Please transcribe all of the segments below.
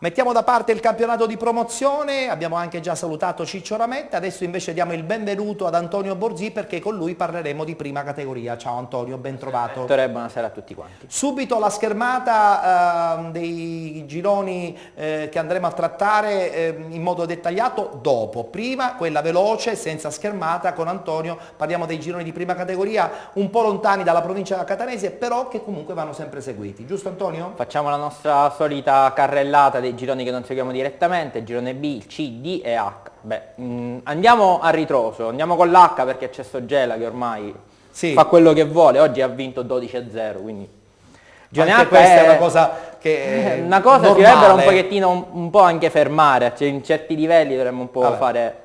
Mettiamo da parte il campionato di promozione, abbiamo anche già salutato Ciccio Rametta, adesso invece diamo il benvenuto ad Antonio Borzì perché con lui parleremo di prima categoria. Ciao Antonio, ben trovato. Dottore, buonasera a tutti quanti. Subito la schermata dei gironi che andremo a trattare in modo dettagliato dopo. Prima quella veloce, senza schermata, con Antonio parliamo dei gironi di prima categoria un po' lontani dalla provincia catanese, però che comunque vanno sempre seguiti. Giusto Antonio? Facciamo la nostra solita carrellata dei gironi che non seguiamo direttamente, girone B, C, D e H. Andiamo a ritroso, andiamo con l'H perché c'è Sogela che ormai fa quello che vuole, oggi ha vinto 12-0, quindi... Anche questa è una cosa che una cosa si dovrebbero un pochettino, un po' anche fermare, cioè in certi livelli dovremmo un po' fare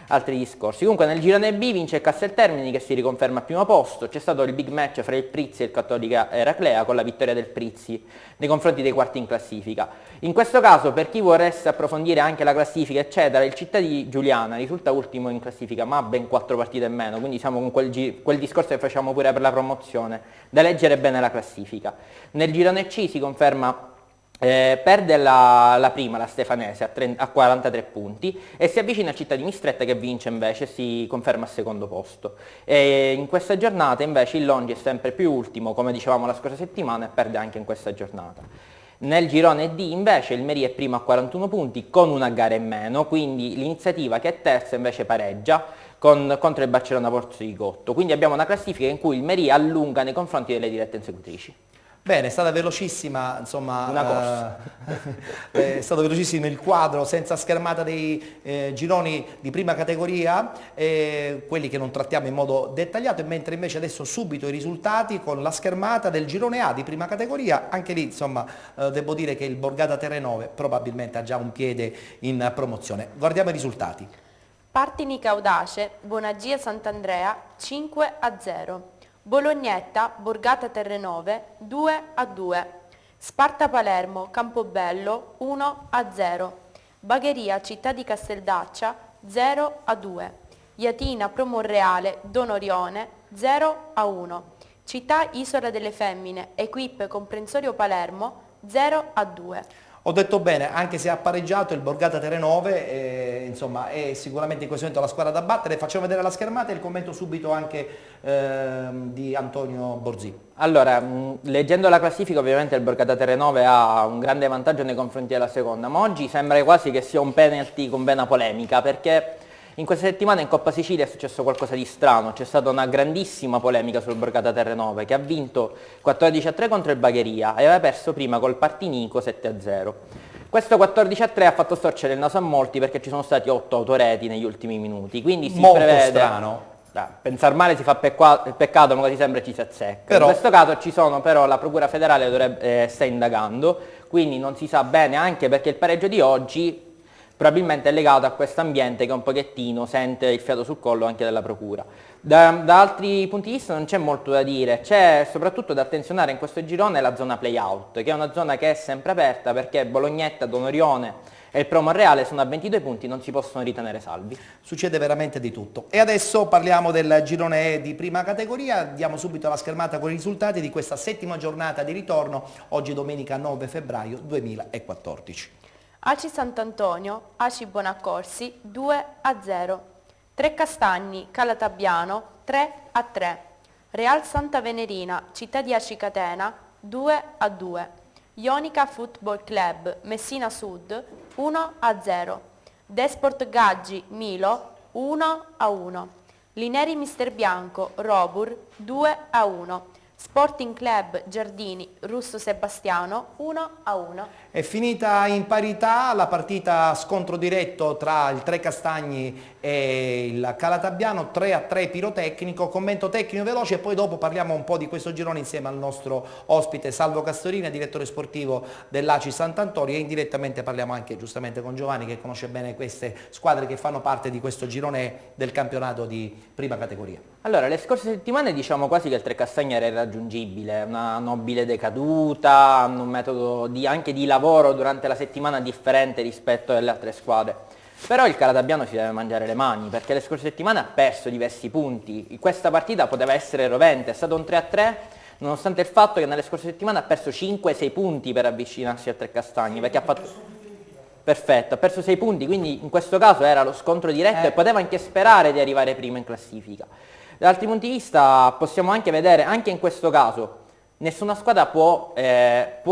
altri discorsi. Comunque nel girone B vince il Casteltermini che si riconferma al primo posto, c'è stato il big match fra il Prizzi e il Cattolica Eraclea con la vittoria del Prizzi nei confronti dei quarti in classifica. In questo caso per chi voresse approfondire anche la classifica eccetera, il Città di Giuliana risulta ultimo in classifica ma ha ben 4 partite in meno, quindi siamo con quel discorso che facciamo pure per la promozione, da leggere bene la classifica. Nel girone C si conferma perde la prima, la Stefanese, a 43 punti e si avvicina a Città di Mistretta che vince invece, si conferma al secondo posto. E in questa giornata invece il Longi è sempre più ultimo, come dicevamo la scorsa settimana, e perde anche in questa giornata. Nel girone D invece il Meri è primo a 41 punti con una gara in meno, quindi l'iniziativa che è terza invece pareggia contro il Barcellona Pozzo di Gotto. Quindi abbiamo una classifica in cui il Meri allunga nei confronti delle dirette inseguitrici. Bene, è stata velocissima, insomma, una corsa. È stato velocissimo il quadro senza schermata dei gironi di prima categoria, quelli che non trattiamo in modo dettagliato, mentre invece adesso subito i risultati con la schermata del girone A di prima categoria, anche lì insomma devo dire che il Borgata Terrenove probabilmente ha già un piede in promozione. Guardiamo i risultati. Partini Caudace, Bonagia Sant'Andrea 5-0. Bolognetta, Borgata Terrenove 2-2, Sparta Palermo, Campobello 1-0, Bagheria Città di Casteldaccia 0-2, Iatina Pro Monreale Donorione 0-1, Città Isola delle Femmine, Equipe Comprensorio Palermo 0-2. Ho detto bene, anche se ha pareggiato il Borgata Terrenove, insomma è sicuramente in questo momento la squadra da battere. Facciamo vedere la schermata e il commento subito anche di Antonio Borzì. Allora, leggendo la classifica ovviamente il Borgata Terrenove ha un grande vantaggio nei confronti della seconda, ma oggi sembra quasi che sia un penalty con vena polemica, perché in questa settimana in Coppa Sicilia è successo qualcosa di strano, c'è stata una grandissima polemica sul Borgata Terrenove che ha vinto 14-3 contro il Bagheria e aveva perso prima col Partinico 7-0. Questo 14-3 ha fatto storcere il naso a molti perché ci sono stati 8 autoreti negli ultimi minuti, quindi si prevede... strano. Pensare male si fa peccato, ma quasi sempre ci si azzecca. Però... In questo caso ci sono però, la Procura Federale sta indagando, quindi non si sa bene, anche perché il pareggio di oggi probabilmente è legato a questo ambiente che un pochettino sente il fiato sul collo anche della Procura. Da altri punti di vista non c'è molto da dire, c'è soprattutto da attenzionare in questo girone la zona play-out, che è una zona che è sempre aperta perché Bolognetta, Donorione e il Pro Monreale sono a 22 punti, non si possono ritenere salvi. Succede veramente di tutto. E adesso parliamo del girone E di prima categoria, diamo subito la schermata con i risultati di questa settima giornata di ritorno, oggi domenica 9 febbraio 2014. Aci Sant'Antonio, Aci Bonaccorsi 2-0, Trecastagni, Calatabbiano 3-3, Real Santa Venerina, Città di Aci Catena 2-2, Ionica Football Club, Messina Sud 1-0, Desport Gaggi, Milo 1-1, Lineri Mister Bianco, Robur 2-1, Sporting Club Giardini, Russo Sebastiano 1-1. È finita in parità la partita scontro diretto tra il Trecastagni e il Calatabbiano, 3-3 pirotecnico, commento tecnico veloce e poi dopo parliamo un po' di questo girone insieme al nostro ospite Salvo Castorina, direttore sportivo dell'Aci Sant'Antonio, e indirettamente parliamo anche giustamente con Giovanni che conosce bene queste squadre che fanno parte di questo girone del campionato di prima categoria. Allora, le scorse settimane diciamo quasi che il Trecastagni era irraggiungibile, una nobile decaduta, hanno un metodo anche di lavoro durante la settimana differente rispetto alle altre squadre. Però il Calatabbiano si deve mangiare le mani perché le scorse settimane ha perso diversi punti. Questa partita poteva essere rovente, è stato un 3-3 nonostante il fatto che nelle scorse settimane ha perso 5-6 punti per avvicinarsi al Trecastagni perché ha fatto... Perfetto, ha perso 6 punti, quindi in questo caso era lo scontro diretto e poteva anche sperare di arrivare prima in classifica. Da altri punti di vista possiamo anche vedere, anche in questo caso, nessuna squadra può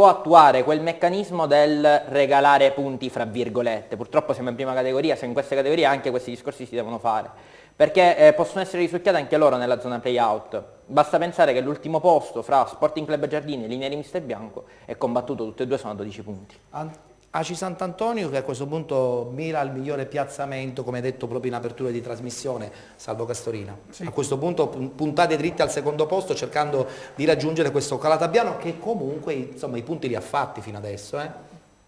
attuare quel meccanismo del regalare punti, fra virgolette. Purtroppo siamo in prima categoria, se in queste categorie anche questi discorsi si devono fare, perché possono essere risucchiate anche loro nella zona play-out. Basta pensare che l'ultimo posto fra Sporting Club Giardini e Linea di Mister Bianco è combattuto, tutte e due sono a 12 punti. Aci Sant'Antonio che a questo punto mira al migliore piazzamento, come detto proprio in apertura di trasmissione, salvo Castorina. Sì. A questo punto puntate dritte al secondo posto cercando di raggiungere questo Calatabbiano che comunque insomma i punti li ha fatti fino adesso.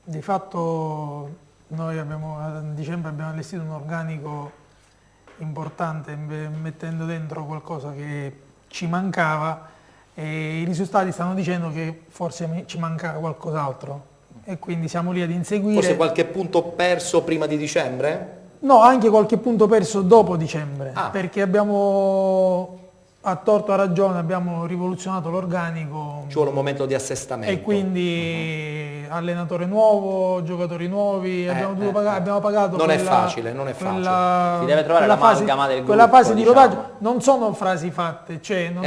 Di fatto noi a dicembre abbiamo allestito un organico importante mettendo dentro qualcosa che ci mancava e i risultati stanno dicendo che forse ci manca qualcos'altro. E quindi siamo lì ad inseguire. Forse qualche punto perso prima di dicembre? No, anche qualche punto perso dopo dicembre, perché abbiamo, a torto o a ragione, abbiamo rivoluzionato l'organico. Ci vuole un momento di assestamento. E quindi allenatore nuovo, giocatori nuovi, abbiamo pagato. Non è facile, non è facile. Si deve trovare l'amalgama del gruppo. Quella fase di rodaggio, non sono frasi fatte, cioè non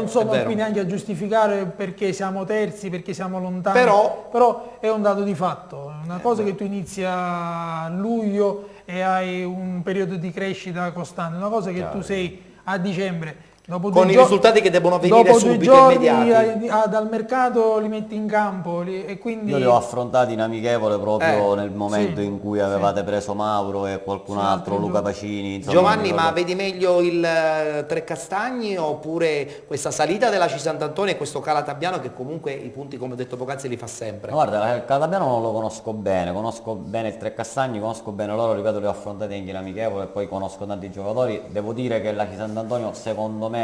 sono è vero. qui neanche a giustificare perché siamo terzi, perché siamo lontani, però è un dato di fatto, è una cosa che tu inizi a luglio e hai un periodo di crescita costante, una cosa che tu sei a dicembre. Con i risultati che devono venire subito, immediati. Dal mercato li metti in campo e quindi... Io li ho affrontati in amichevole proprio nel momento in cui avevate preso Mauro e qualcun altro, Luca Pacini. Insomma, Giovanni, ma vedi meglio il Trecastagni oppure questa salita dell'Aci Sant'Antonio e questo Calatabbiano che comunque i punti, come ho detto poc'anzi, li fa sempre? No, guarda, il Calatabbiano non lo conosco bene il Trecastagni, conosco bene loro, ripeto, li ho affrontati anche in amichevole e poi conosco tanti giocatori. Devo dire che l'Aci Sant'Antonio secondo me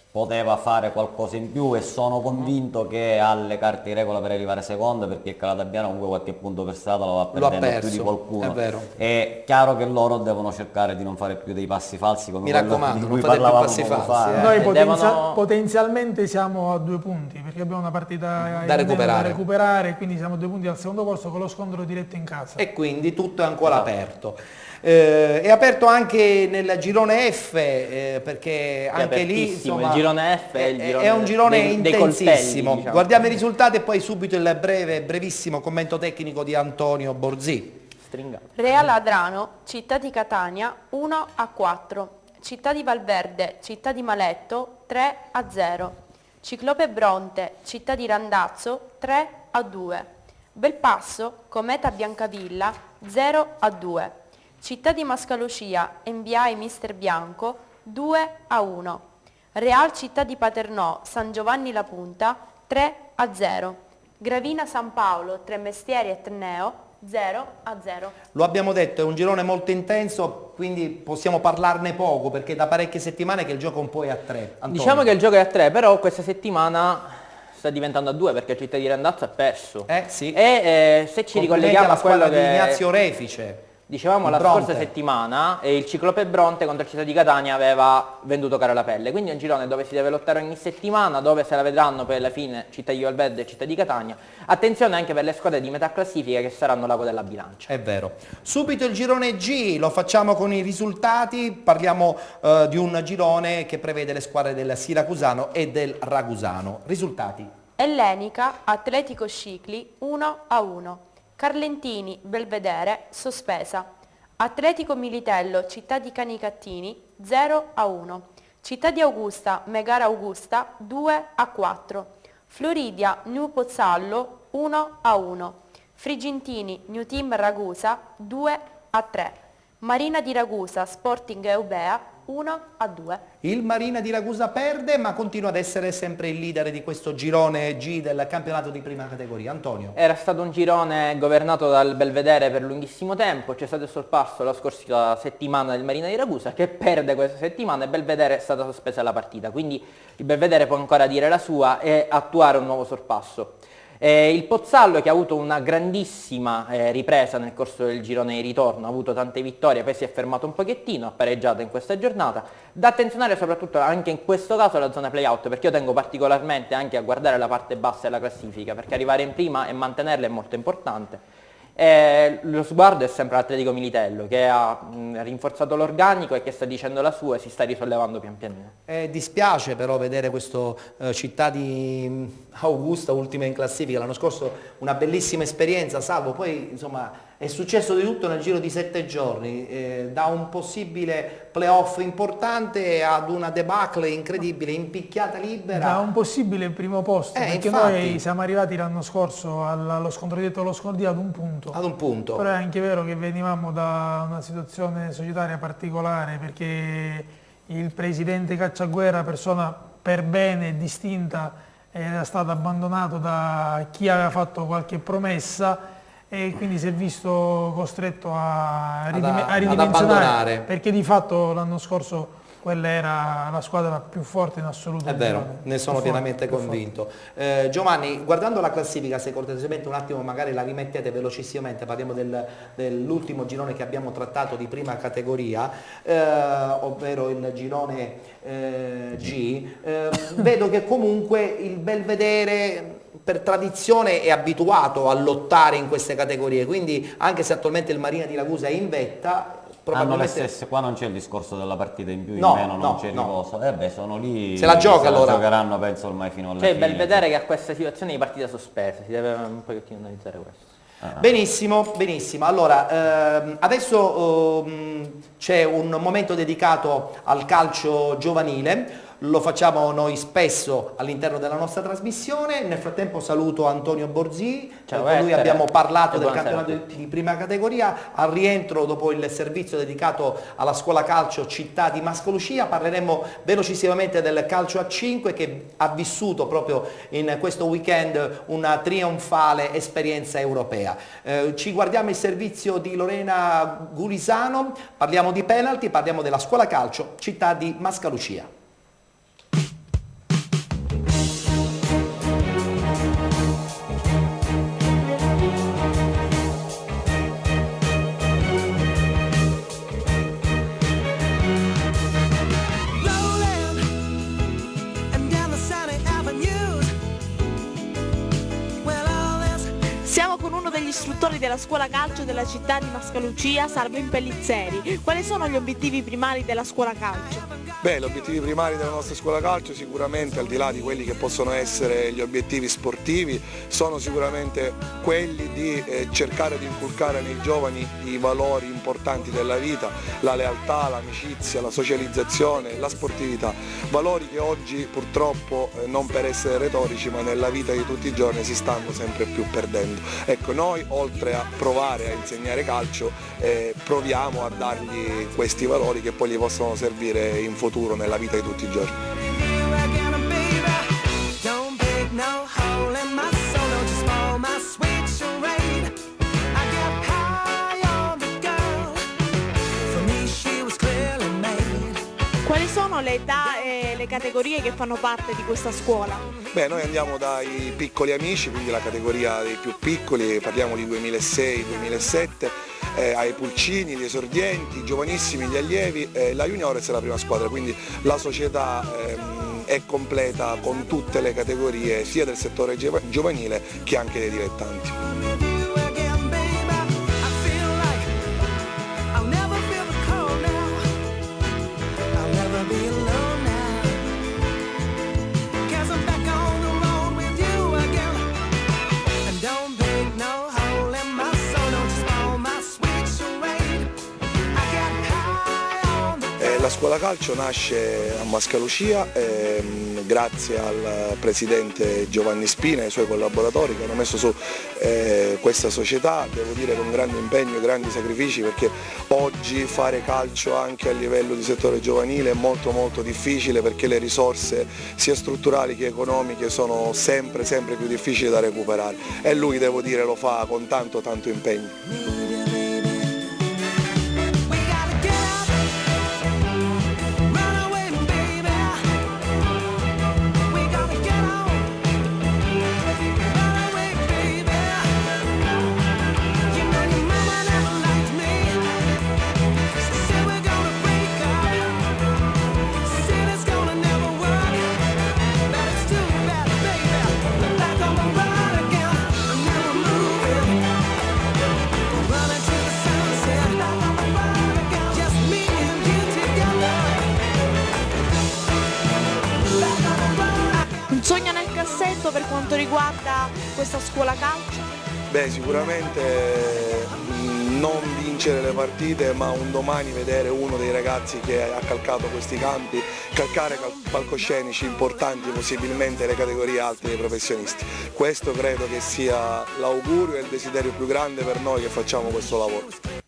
poteva fare qualcosa in più e sono convinto che ha le carte in regola per arrivare seconda, perché il Calatabbiano comunque qualche punto per strada lo va perdendo più di qualcuno. È vero. È chiaro che loro devono cercare di non fare più dei passi falsi come mi raccomando, di cui non fate più parlavamo passi poco falsi. Noi potenzialmente siamo a 2 punti perché abbiamo una partita da recuperare, quindi siamo a 2 punti al secondo posto con lo scontro diretto in casa. E quindi tutto è ancora aperto. È aperto anche nel girone F perché anche lì insomma, il girone F è un girone intensissimo. Coltelli, diciamo. Guardiamo i risultati e poi subito il brevissimo commento tecnico di Antonio Borzì. Real Adrano, Città di Catania 1-4, Città di Valverde, Città di Maletto 3-0, Ciclope Bronte, Città di Randazzo 3-2, Belpasso, Cometa Biancavilla 0-2. Città di Mascalucia, NBI Mister Bianco 2-1. Real Città di Paternò, San Giovanni La Punta 3-0. Gravina San Paolo, Tremestieri e Tneo 0-0. Lo abbiamo detto, è un girone molto intenso, quindi possiamo parlarne poco perché da parecchie settimane che il gioco un po' è a 3. Antonio. Diciamo che il gioco è a 3, però questa settimana sta diventando a 2 perché Città di Randazzo ha perso. Sì. E se ci ricolleghiamo a quello di Ignazio Refice. Dicevamo la scorsa settimana il Ciclope Bronte contro il Città di Catania aveva venduto cara la pelle, quindi è un girone dove si deve lottare ogni settimana, dove se la vedranno poi alla fine Città di Valverde e Città di Catania. Attenzione anche per le squadre di metà classifica che saranno l'ago della bilancia. È vero. Subito il girone G, lo facciamo con i risultati, parliamo di un girone che prevede le squadre del Siracusano e del Ragusano. Risultati. Ellenica, Atletico Scicli 1-1. Carlentini, Belvedere, sospesa. Atletico Militello, Città di Canicattini 0-1. Città di Augusta, Megara Augusta 2-4. Floridia, New Pozzallo 1-1. Frigintini, New Team Ragusa 2-3. Marina di Ragusa, Sporting Eubea 1-2. Il Marina di Ragusa perde ma continua ad essere sempre il leader di questo girone G del campionato di prima categoria. Antonio. Era stato un girone governato dal Belvedere per lunghissimo tempo, c'è stato il sorpasso la scorsa settimana del Marina di Ragusa che perde questa settimana e Belvedere è stata sospesa la partita, quindi il Belvedere può ancora dire la sua e attuare un nuovo sorpasso. Il Pozzallo che ha avuto una grandissima ripresa nel corso del girone di ritorno, ha avuto tante vittorie, poi si è fermato un pochettino, ha pareggiato in questa giornata. Da attenzionare soprattutto anche in questo caso alla zona play-out, perché io tengo particolarmente anche a guardare la parte bassa della classifica, perché arrivare in prima e mantenerla è molto importante. E lo sguardo è sempre l'Atletico Militello, che ha rinforzato l'organico e che sta dicendo la sua e si sta risollevando pian pianino. Dispiace però vedere questo Città di Augusta ultima in classifica, l'anno scorso una bellissima esperienza, salvo poi insomma è successo di tutto nel giro di 7 giorni, da un possibile playoff importante ad una debacle incredibile, impicchiata libera. Da un possibile primo posto, perché infatti. noi siamo arrivati l'anno scorso allo scontro diretto allo Scordì ad un punto. Ad un punto. Però è anche vero che venivamo da una situazione societaria particolare, perché il presidente Cacciaguerra, persona per bene e distinta, era stato abbandonato da chi aveva fatto qualche promessa e quindi si è visto costretto a Ad ridimensionare, abbandonare. perché di fatto l'anno scorso quella era la squadra più forte in assoluto. È vero, ne sono pienamente convinto. Giovanni, guardando la classifica, se cortesemente un attimo magari la rimettete velocissimamente, parliamo dell'ultimo girone che abbiamo trattato di prima categoria, ovvero il girone G, vedo che comunque il Belvedere per tradizione è abituato a lottare in queste categorie, quindi anche se attualmente il Marina di Ragusa è in vetta, Hanno le stesse, qua non c'è il discorso della partita in più, in No, meno, non no, c'è no. riposo. Sono lì. Se la gioca allora. Giocheranno penso ormai fino alla Cioè fine. Belvedere che ha questa situazione di partita sospesa, si deve un pochettino analizzare questo. Benissimo, benissimo. Allora, adesso c'è un momento dedicato al calcio giovanile, lo facciamo noi spesso all'interno della nostra trasmissione. Nel frattempo saluto Antonio Borzì, Ciao, con lui Ettore. abbiamo parlato E del buonasera a campionato di prima categoria. Al rientro, dopo il servizio dedicato alla scuola calcio Città di Mascolucia, parleremo velocissimamente del calcio a 5 che ha vissuto proprio in questo weekend una trionfale esperienza europea. Ci guardiamo il servizio di Lorena Gulisano, parliamo di penalty, parliamo della scuola calcio Città di Mascalucia. Siamo con uno degli istruttori della scuola calcio della città di Mascalucia, Salvo Pellizzeri. Quali sono gli obiettivi primari della scuola calcio? Beh, gli obiettivi primari della nostra scuola calcio sicuramente, al di là di quelli che possono essere gli obiettivi sportivi, sono sicuramente quelli di cercare di inculcare nei giovani i valori importanti della vita, la lealtà, l'amicizia, la socializzazione, la sportività, valori che oggi purtroppo non per essere retorici ma nella vita di tutti i giorni si stanno sempre più perdendo. Ecco, noi oltre a provare a insegnare calcio proviamo a dargli questi valori che poi gli possono servire in futuro nella vita di tutti i giorni. Quali sono le età e le categorie che fanno parte di questa scuola? Beh, noi andiamo dai piccoli amici, quindi la categoria dei più piccoli, parliamo di 2006-2007, ai pulcini, gli esordienti, i giovanissimi, gli allievi, la juniores è la prima squadra, quindi la società è completa con tutte le categorie sia del settore giovanile che anche dei dilettanti. La scuola calcio nasce a Mascalucia grazie al presidente Giovanni Spina e ai suoi collaboratori che hanno messo su questa società, devo dire con grande impegno e grandi sacrifici, perché oggi fare calcio anche a livello di settore giovanile è molto molto difficile, perché le risorse sia strutturali che economiche sono sempre più difficili da recuperare e lui, devo dire, lo fa con tanto impegno. riguarda questa scuola calcio? Beh, sicuramente non vincere le partite, ma un domani vedere uno dei ragazzi che ha calcato questi campi, calcare palcoscenici importanti, possibilmente le categorie alte dei professionisti. Questo credo che sia l'augurio e il desiderio più grande per noi che facciamo questo lavoro.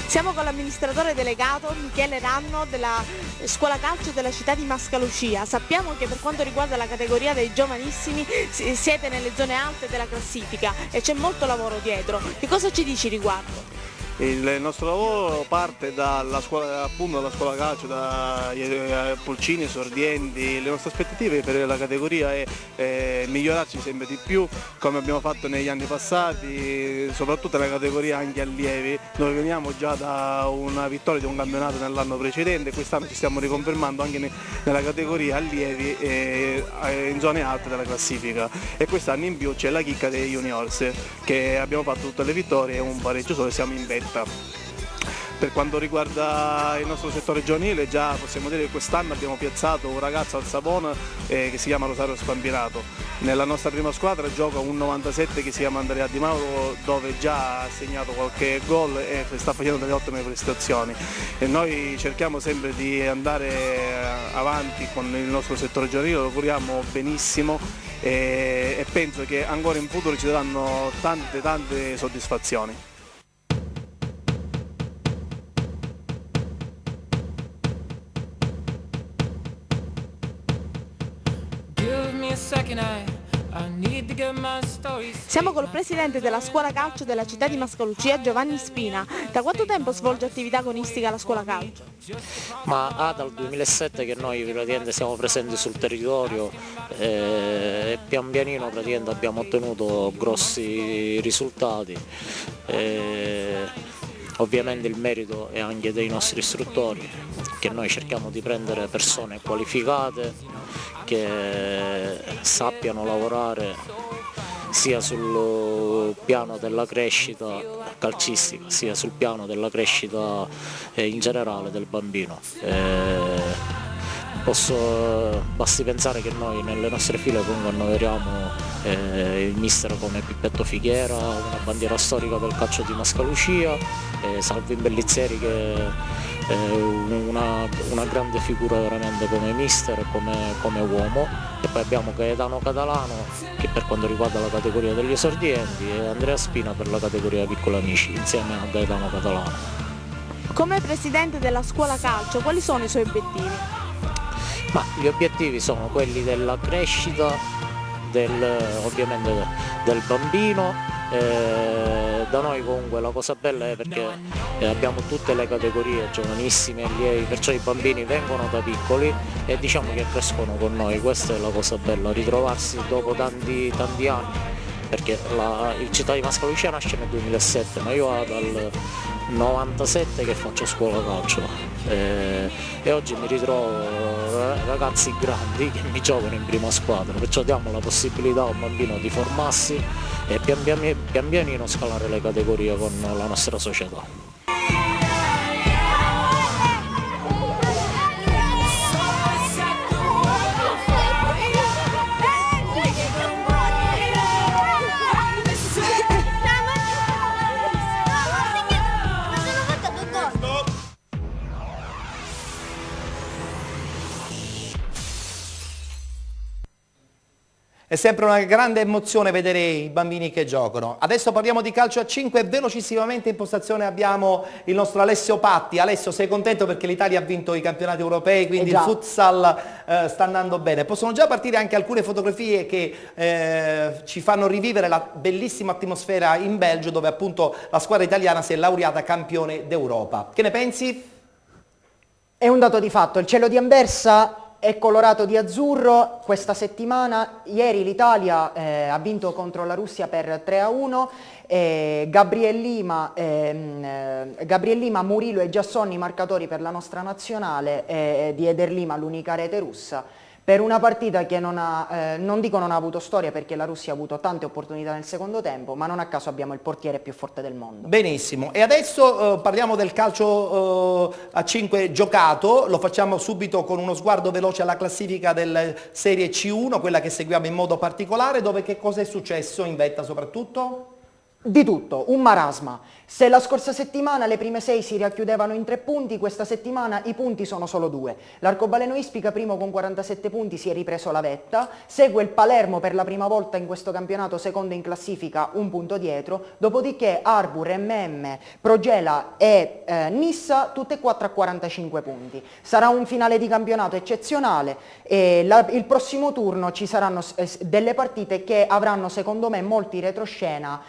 Siamo con l'amministratore delegato Michele Ranno della scuola calcio della città di Mascalucia. Sappiamo che per quanto riguarda la categoria dei giovanissimi siete nelle zone alte della classifica e c'è molto lavoro dietro. Che cosa ci dici riguardo? Il nostro lavoro parte dalla scuola, appunto dalla scuola calcio, da pulcini, sordienti. Le nostre aspettative per la categoria è migliorarci sempre di più, come abbiamo fatto negli anni passati, soprattutto nella categoria anche allievi, dove veniamo già da una vittoria di un campionato nell'anno precedente. Quest'anno ci stiamo riconfermando anche nella categoria allievi in zone alte della classifica, e quest'anno in più c'è la chicca dei juniors, che abbiamo fatto tutte le vittorie e un pareggio solo e siamo in vetta. Per quanto riguarda il nostro settore giovanile, già possiamo dire che quest'anno abbiamo piazzato un ragazzo al Savona che si chiama Rosario Spampinato. Nella nostra prima squadra gioca un 97 che si chiama Andrea Di Mauro, dove già ha segnato qualche gol e sta facendo delle ottime prestazioni. E noi cerchiamo sempre di andare avanti con il nostro settore giovanile, lo curiamo benissimo e penso che ancora in futuro ci daranno tante soddisfazioni. Siamo col presidente della scuola calcio della città di Mascalucia, Giovanni Spina. Da quanto tempo svolge attività agonistica la scuola calcio? Dal 2007 che noi praticamente siamo presenti sul territorio e pian pianino praticamente abbiamo ottenuto grossi risultati. Ovviamente il merito è anche dei nostri istruttori, che noi cerchiamo di prendere persone qualificate, che sappiano lavorare sia sul piano della crescita calcistica, sia sul piano della crescita in generale del bambino. Basti pensare che noi nelle nostre file comunque annoveriamo il mister come Pippetto Fighiera, una bandiera storica del calcio di Mascalucia, Salvin Pellizzeri che è una grande figura veramente come mister e come uomo, e poi abbiamo Gaetano Catalano che per quanto riguarda la categoria degli esordienti e Andrea Spina per la categoria piccoli amici insieme a Gaetano Catalano. Come presidente della scuola calcio, quali sono i suoi obiettivi? Gli obiettivi sono quelli della crescita ovviamente del bambino. Da noi comunque la cosa bella è perché abbiamo tutte le categorie giovanissime, allievi, perciò i bambini vengono da piccoli e diciamo che crescono con noi. Questa è la cosa bella, ritrovarsi dopo tanti anni, perché il città di Mascalucia nasce nel 2007, ma io dal 97 che faccio scuola calcio e oggi mi ritrovo ragazzi grandi che mi giocano in prima squadra, perciò diamo la possibilità a un bambino di formarsi e pian pianino scalare le categorie con la nostra società. È sempre una grande emozione vedere i bambini che giocano. Adesso parliamo di calcio a 5 e velocissimamente in postazione abbiamo il nostro Alessio Patti. Alessio, sei contento perché l'Italia ha vinto i campionati europei, quindi il futsal sta andando bene. Possono già partire anche alcune fotografie che ci fanno rivivere la bellissima atmosfera in Belgio, dove appunto la squadra italiana si è laureata campione d'Europa. Che ne pensi? È un dato di fatto, il cielo di Anversa è colorato di azzurro questa settimana. Ieri l'Italia ha vinto contro la Russia per 3-1. Gabriel Lima, Murilo e Giassonni marcatori per la nostra nazionale, di Eder Lima l'unica rete russa. Per una partita che non dico non ha avuto storia, perché la Russia ha avuto tante opportunità nel secondo tempo, ma non a caso abbiamo il portiere più forte del mondo. Benissimo, e adesso parliamo del calcio a 5 giocato, lo facciamo subito con uno sguardo veloce alla classifica del Serie C1, quella che seguiamo in modo particolare, dove che cosa è successo in vetta soprattutto? Di tutto, un marasma. Se la scorsa settimana le prime 6 si racchiudevano in 3 punti, questa settimana i punti sono solo 2. L'Arcobaleno Ispica, primo con 47 punti, si è ripreso la vetta, segue il Palermo per la prima volta in questo campionato, secondo in classifica, un punto dietro, dopodiché Arbor, MM, Progela e Nissa, tutte e 4 a 45 punti. Sarà un finale di campionato eccezionale e il prossimo turno ci saranno delle partite che avranno secondo me molti retroscena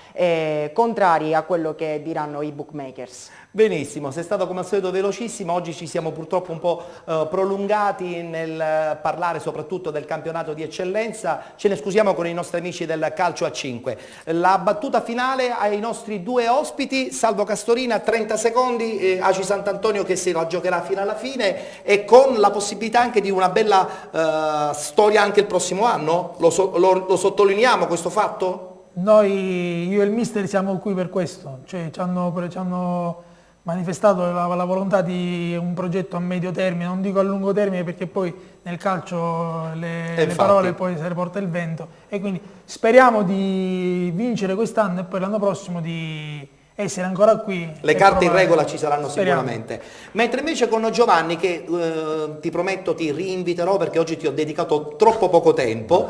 contrari a quello che diranno i bookmakers. Benissimo, sei stato come al solito velocissimo, oggi ci siamo purtroppo un po' prolungati nel parlare soprattutto del campionato di eccellenza, ce ne scusiamo con i nostri amici del calcio a 5. La battuta finale ai nostri due ospiti, Salvo Castorina 30 secondi, Aci Sant'Antonio che se la giocherà fino alla fine e con la possibilità anche di una bella storia anche il prossimo anno, lo sottolineiamo questo fatto? Noi, io e il mister siamo qui per questo, cioè ci hanno manifestato la volontà di un progetto a medio termine, non dico a lungo termine perché poi nel calcio le parole poi se le porta il vento, e quindi speriamo di vincere quest'anno e poi l'anno prossimo di essere ancora qui. Le carte in regola ci saranno sicuramente. Mentre invece con Giovanni, che ti prometto ti rinviterò perché oggi ti ho dedicato troppo poco tempo,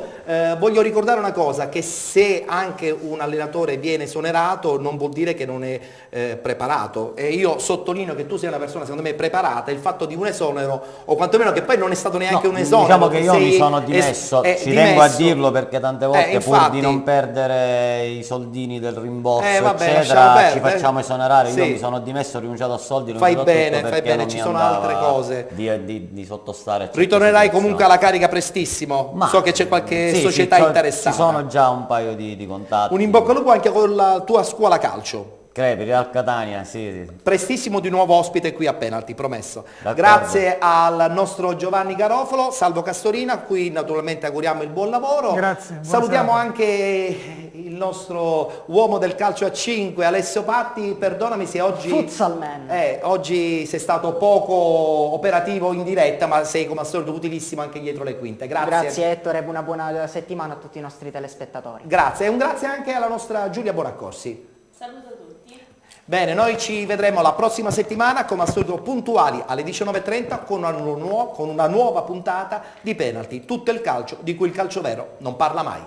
voglio ricordare una cosa, che se anche un allenatore viene esonerato non vuol dire che non è preparato, e io sottolineo che tu sei una persona secondo me preparata, il fatto di un esonero, o quantomeno che poi non è stato neanche un esonero. Diciamo che io mi sono dimesso, ci tengo a dirlo perché tante volte pur di non perdere i soldini del rimborso eccetera, ci facciamo esonerare, io mi sono dimesso, ho rinunciato a soldi, fai bene, ci sono altre cose di sottostare. Ritornerai comunque alla carica prestissimo, so che c'è qualche società interessata. Ci sono già un paio di contatti. Un in bocca al lupo anche con la tua scuola calcio. Crepi, Real Catania, sì. Prestissimo di nuovo ospite qui a Penalty, promesso. Grazie al nostro Giovanni Garofalo, Salvo Castorina, a cui naturalmente auguriamo il buon lavoro. Grazie. Salutiamo anche il nostro uomo del calcio a 5, Alessio Patti, perdonami se oggi... Futsalman. Oggi sei stato poco operativo in diretta, ma sei come al solito utilissimo anche dietro le quinte. Grazie Ettore, una buona settimana a tutti i nostri telespettatori. Grazie, e un grazie anche alla nostra Giulia Bonaccorsi. Saluto tutti. Bene, noi ci vedremo la prossima settimana, come al solito puntuali alle 19:30 con una nuova puntata di Penalty. Tutto il calcio di cui il calcio vero non parla mai.